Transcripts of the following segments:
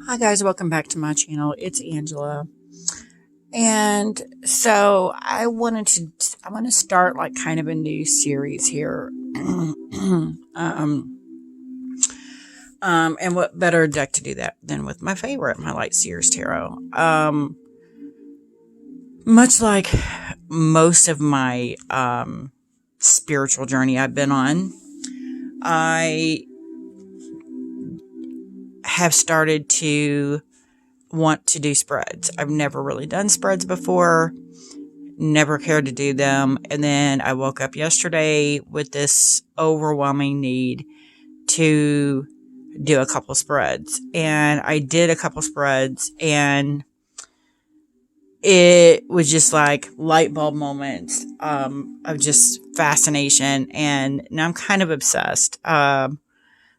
Hi guys, welcome back to my channel. It's Angela. And so I want to start like kind of a new series here. um and what better deck to do that than with my favorite, my Light Seers Tarot. Much like most of my spiritual journey I've been on, I have started to want to do spreads. I've never really done spreads before, never cared to do them. And then I woke up yesterday with this overwhelming need to do a couple spreads. And I did a couple spreads, and it was just like light bulb moments of just fascination. And now I'm kind of obsessed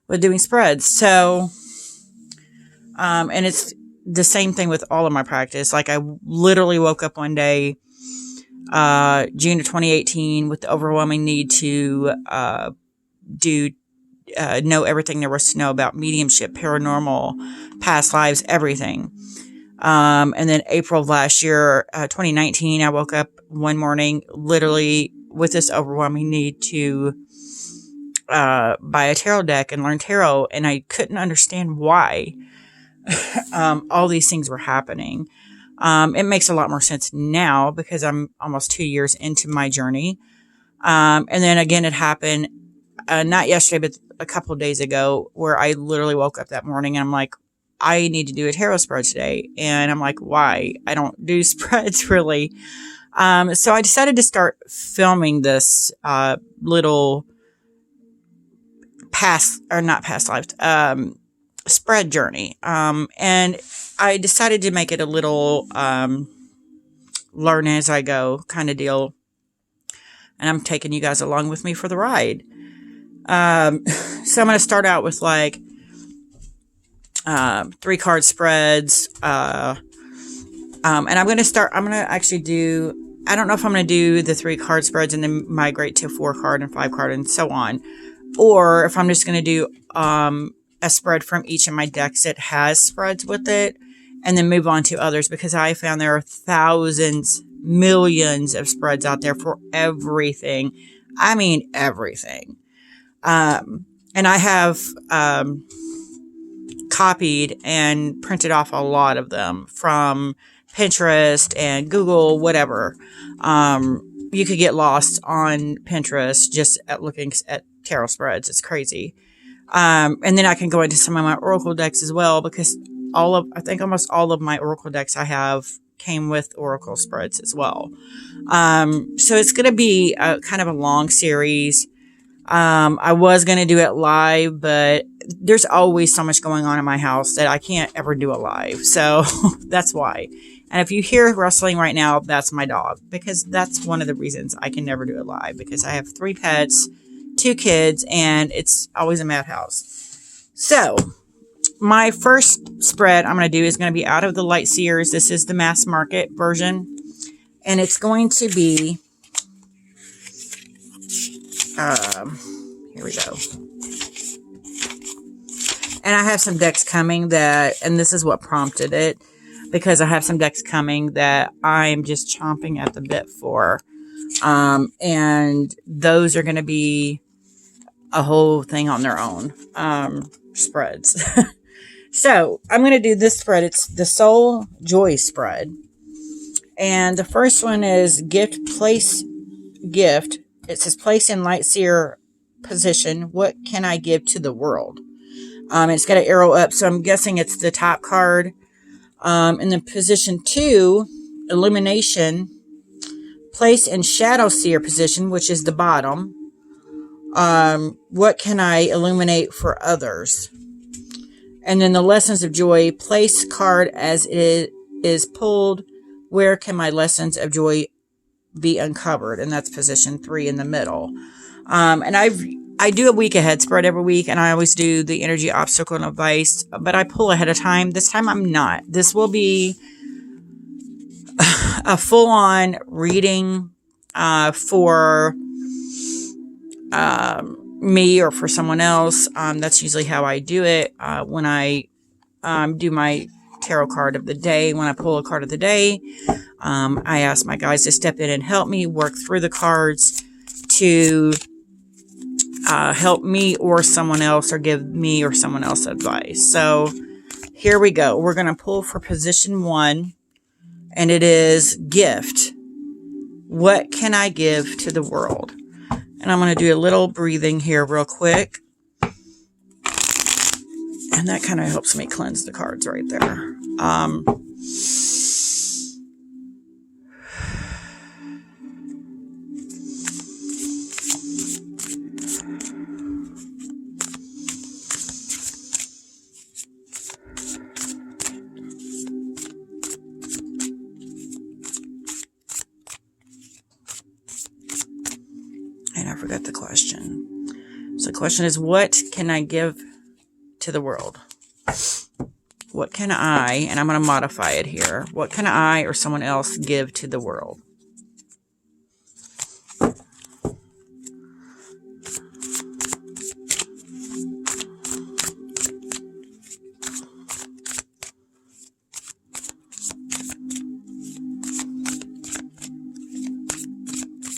with doing spreads. So, and it's the same thing with all of my practice. Like I literally woke up one day, June of 2018, with the overwhelming need to know everything there was to know about mediumship, paranormal, past lives, everything. And then April of last year, 2019, I woke up one morning literally with this overwhelming need to buy a tarot deck and learn tarot, and I couldn't understand why all these things were happening. It makes a lot more sense now because I'm almost 2 years into my journey. And then again, it happened, not yesterday, but a couple of days ago, where I literally woke up that morning and I'm like, I need to do a tarot spread today. And I'm like, why? I don't do spreads really. So I decided to start filming this, little not past lives, spread journey. And I decided to make it a little, learn as I go kind of deal. And I'm taking you guys along with me for the ride. So I'm going to start out with like, 3-card spreads. And I'm going to actually do, I don't know if I'm going to do the 3-card spreads and then migrate to 4-card and 5-card and so on. Or if I'm just going to do, a spread from each of my decks that has spreads with it, and then move on to others, because I found there are thousands, millions of spreads out there for everything. I mean, everything. And I have, copied and printed off a lot of them from Pinterest and Google, whatever. You could get lost on Pinterest just at looking at tarot spreads. It's crazy. And then I can go into some of my Oracle decks as well, because I think almost all of my Oracle decks I have came with Oracle spreads as well. So it's going to be a kind of a long series. I was going to do it live, but there's always so much going on in my house that I can't ever do it live. So that's why. And if you hear rustling right now, that's my dog, because that's one of the reasons I can never do it live, because I have 3 pets, 2 kids, and it's always a madhouse. So my first spread I'm going to do is going to be out of the Light Seers. This is the mass market version, and it's going to be, here we go. And I have some decks coming and this is what prompted it, because I have some decks coming that I'm just chomping at the bit for. And those are going to be a whole thing on their own, spreads. So I'm going to do this spread. It's the Soul Joy spread. And the first one is gift. It says place in Light Seer position. What can I give to the world? It's got an arrow up, so I'm guessing it's the top card. And then position 2, illumination, place in Shadow Seer position, which is the bottom. What can I illuminate for others? And then the lessons of joy, place card as it is pulled. Where can my lessons of joy be uncovered? And that's position 3 in the middle. And I do a week ahead spread every week, and I always do the energy obstacle and advice, but I pull ahead of time. This time I'm not. This will be a full-on reading for me or for someone else. That's usually how I do it when I do my tarot card of the day. When I pull a card of the day, I ask my guys to step in and help me work through the cards to help me or someone else, or give me or someone else advice. So here we go. We're going to pull for position 1, and it is gift. What can I give to the world? And I'm going to do a little breathing here real quick. And that kind of helps me cleanse the cards right there. And I forgot the question. So the question is, what can I give to the world? What can I, and I'm going to modify it here, what can I or someone else give to the world?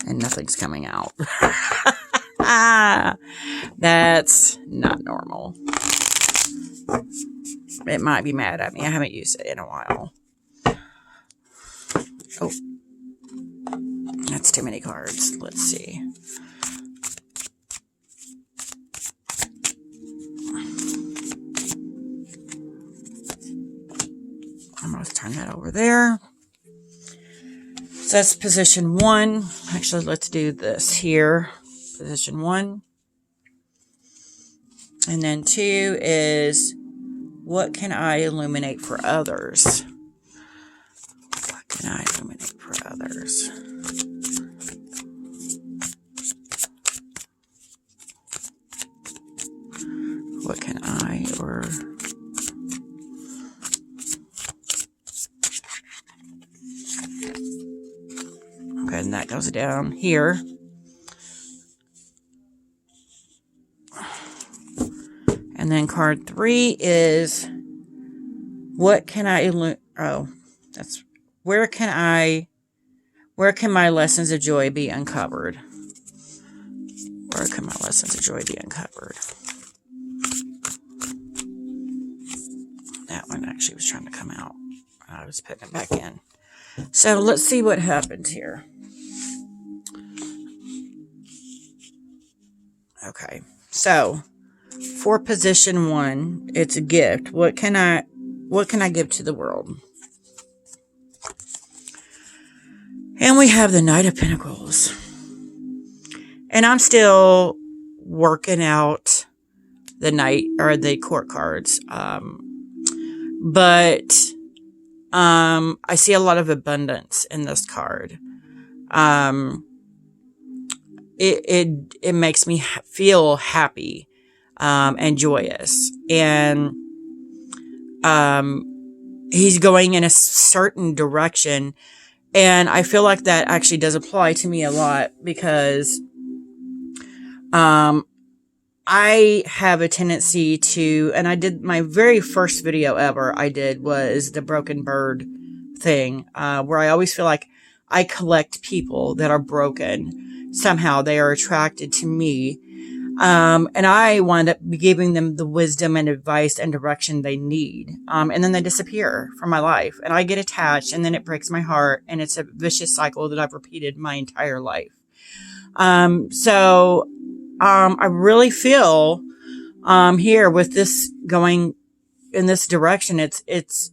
And nothing's coming out. That's not normal. It might be mad at me. I haven't used it in a while. Oh, that's too many cards. Let's see. I'm going to turn that over there. So that's position 1. Actually, let's do this here. Position 1. And then 2 is, what can I illuminate for others? What can I illuminate for others? What can I or... Okay, and that goes down here. And then card 3 is, what can I where can my lessons of joy be uncovered? Where can my lessons of joy be uncovered? That one actually was trying to come out. I was putting it back in. So let's see what happens here. Okay, so for position 1, it's a gift. What can I give to the world? And we have the Knight of Pentacles. And I'm still working out the Knight or the Court cards. But I see a lot of abundance in this card. It makes me feel happy. And joyous, and he's going in a certain direction, and I feel like that actually does apply to me a lot, because I have a tendency to, and I did my very first video ever I did was the broken bird thing, where I always feel like I collect people that are broken. Somehow they are attracted to me. And I wind up giving them the wisdom and advice and direction they need. And then they disappear from my life, and I get attached, and then it breaks my heart, and it's a vicious cycle that I've repeated my entire life. So I really feel, here with this going in this direction, it's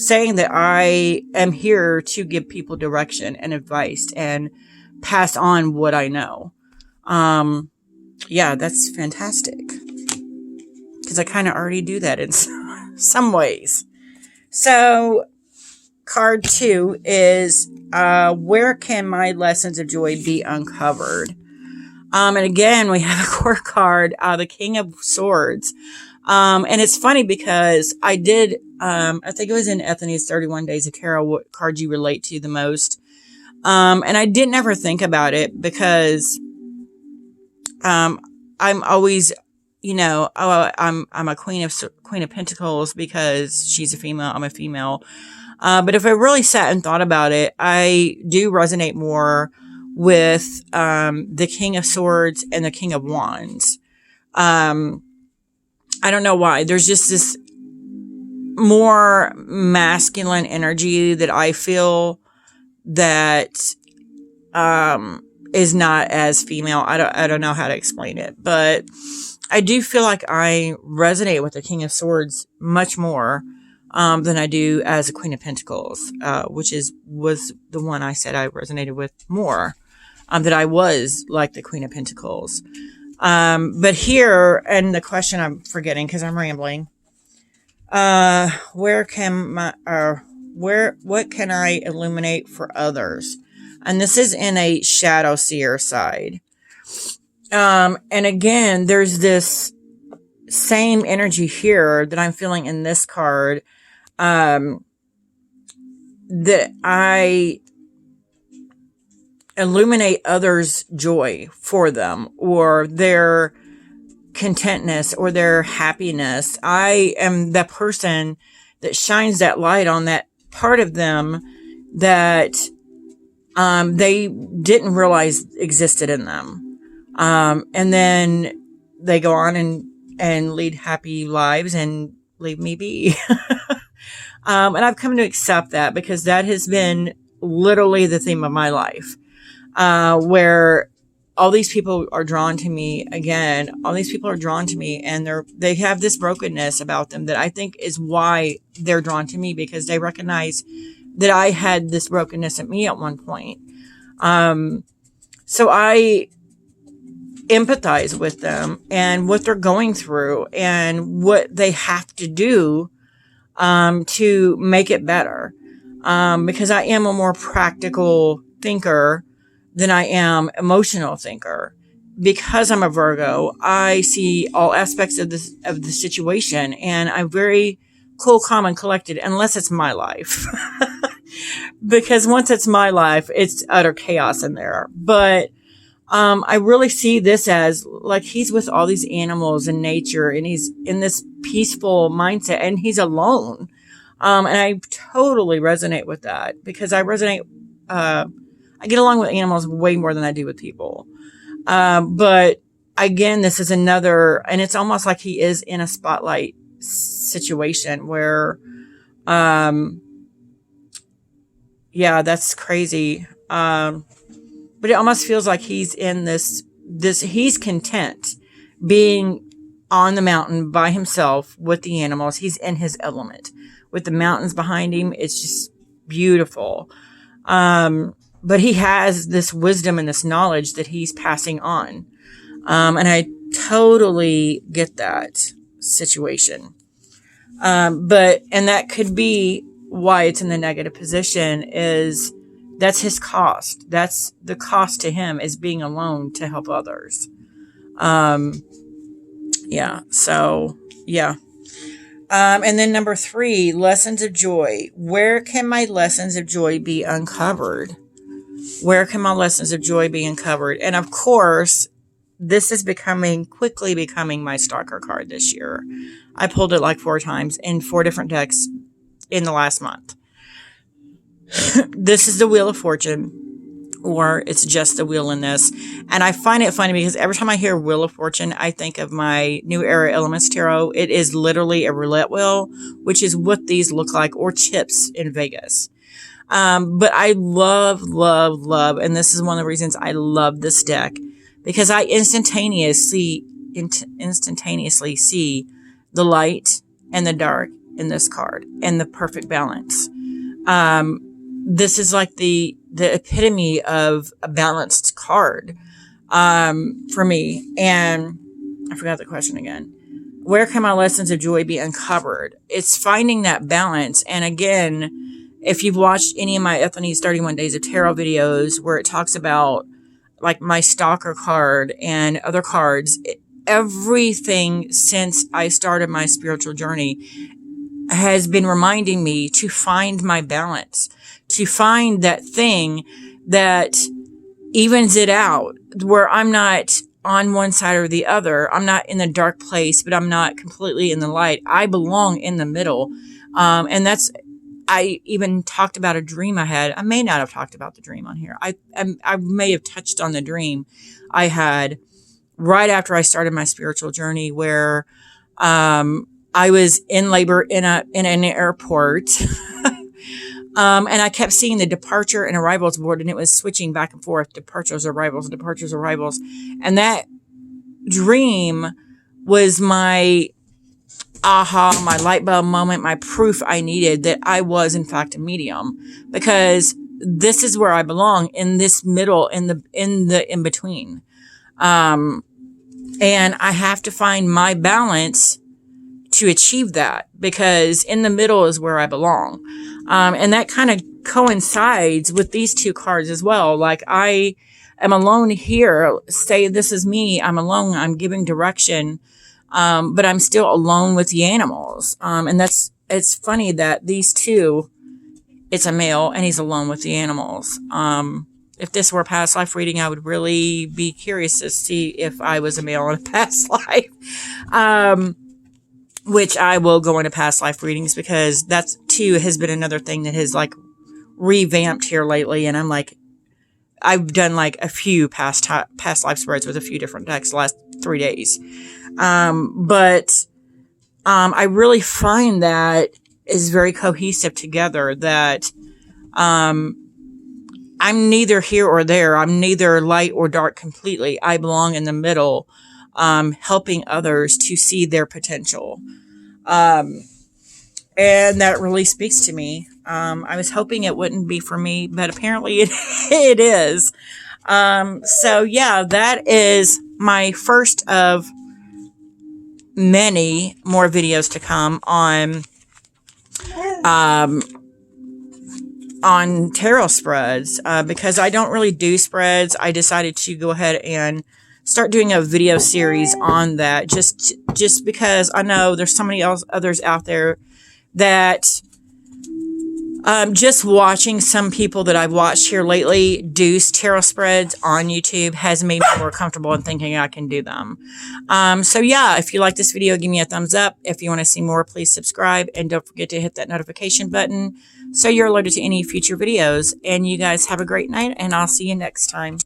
saying that I am here to give people direction and advice and pass on what I know. Yeah, that's fantastic, because I kind of already do that in some ways. So card 2 is, where can my lessons of joy be uncovered? And again, we have a Court card, the King of Swords. And it's funny because I did, I think it was in Anthony's 31 Days of Tarot, what card you relate to the most. And I didn't ever think about it, because I'm always oh, I'm a Queen of Pentacles because she's a female. I'm a female. But if I really sat and thought about it, I do resonate more with the King of Swords and the King of Wands. I don't know why. There's just this more masculine energy that I feel that is not as female. I don't know how to explain it, but I do feel like I resonate with the King of Swords much more than I do as a Queen of Pentacles, which was the one I said I resonated with more. That I was like the Queen of Pentacles. But here, and the question I'm forgetting because I'm rambling. What can I illuminate for others? And this is in a shadow seer side. And again, there's this same energy here that I'm feeling in this card, that I illuminate others' joy for them, or their contentness, or their happiness. I am the person that shines that light on that part of them that they didn't realize existed in them. And then they go on and lead happy lives and leave me be. And I've come to accept that because that has been literally the theme of my life. Where all these people are drawn to me again. All these people are drawn to me, and they have this brokenness about them that I think is why they're drawn to me, because they recognize that I had this brokenness at me at one point. So I empathize with them and what they're going through and what they have to do to make it better. Because I am a more practical thinker than I am emotional thinker. Because I'm a Virgo, I see all aspects of the situation, and I'm very cool, calm, and collected unless it's my life. Because once it's my life, it's utter chaos in there. But I really see this as like he's with all these animals and nature, and he's in this peaceful mindset, and he's alone. And I totally resonate with that because I get along with animals way more than I do with people. But again, this is another, and it's almost like he is in a spotlight situation where, yeah, that's crazy. But it almost feels like he's in he's content being on the mountain by himself with the animals. He's in his element with the mountains behind him. It's just beautiful. But he has this wisdom and this knowledge that he's passing on. And I totally get that situation. And that could be why it's in the negative position is that's his cost. That's the cost to him is being alone to help others. Yeah. So yeah. And then number 3, lessons of joy. Where can my lessons of joy be uncovered? Where can my lessons of joy be uncovered? And of course, this is quickly becoming my stalker card this year. I pulled it like 4 times in 4 different decks in the last month. This is the Wheel of Fortune, or it's just the wheel in this. And I find it funny because every time I hear Wheel of Fortune, I think of my New Era Elements Tarot. It is literally a roulette wheel, which is what these look like, or chips in Vegas. But I love, and this is one of the reasons I love this deck, because I instantaneously see the light and the dark in this card and the perfect balance. This is like the epitome of a balanced card, for me. And I forgot the question again. Where can my lessons of joy be uncovered? It's finding that balance. And again, if you've watched any of my Ethany's 31 Days of Tarot videos where it talks about like my stalker card and other cards, everything since I started my spiritual journey has been reminding me to find my balance, to find that thing that evens it out, where I'm not on one side or the other. I'm not in the dark place, but I'm not completely in the light. I belong in the middle. And that's, I even talked about a dream I had. I may not have talked about the dream on here. I may have touched on the dream I had right after I started my spiritual journey, where I was in labor in an airport. And I kept seeing the departure and arrivals board, and it was switching back and forth, departures, arrivals, departures, arrivals. And that dream was my aha, my light bulb moment, my proof I needed that I was in fact a medium, because this is where I belong, in this middle, in between. And I have to find my balance to achieve that, because in the middle is where I belong. And that kind of coincides with these two cards as well. Like, I am alone here. Say, this is me. I'm alone. I'm giving direction. But I'm still alone with the animals. And it's funny that these two, it's a male and he's alone with the animals. If this were a past life reading, I would really be curious to see if I was a male in a past life. Which I will go into past life readings, because that too has been another thing that has like revamped here lately. And I'm like, I've done like a few past life spreads with a few different decks the last 3 days. But I really find that is very cohesive together, that, I'm neither here or there. I'm neither light or dark completely. I belong in the middle, helping others to see their potential. And that really speaks to me. I was hoping it wouldn't be for me, but apparently it is. So yeah, that is my first of many more videos to come on tarot spreads, because I don't really do spreads. I decided to go ahead and start doing a video series on that, just because I know there's so many others out there that just watching some people that I've watched here lately do tarot spreads on YouTube has made me more comfortable in thinking I can do them. So yeah, if you like this video, give me a thumbs up. If you want to see more, please subscribe, and don't forget to hit that notification button so you're alerted to any future videos. And you guys have a great night, and I'll see you next time.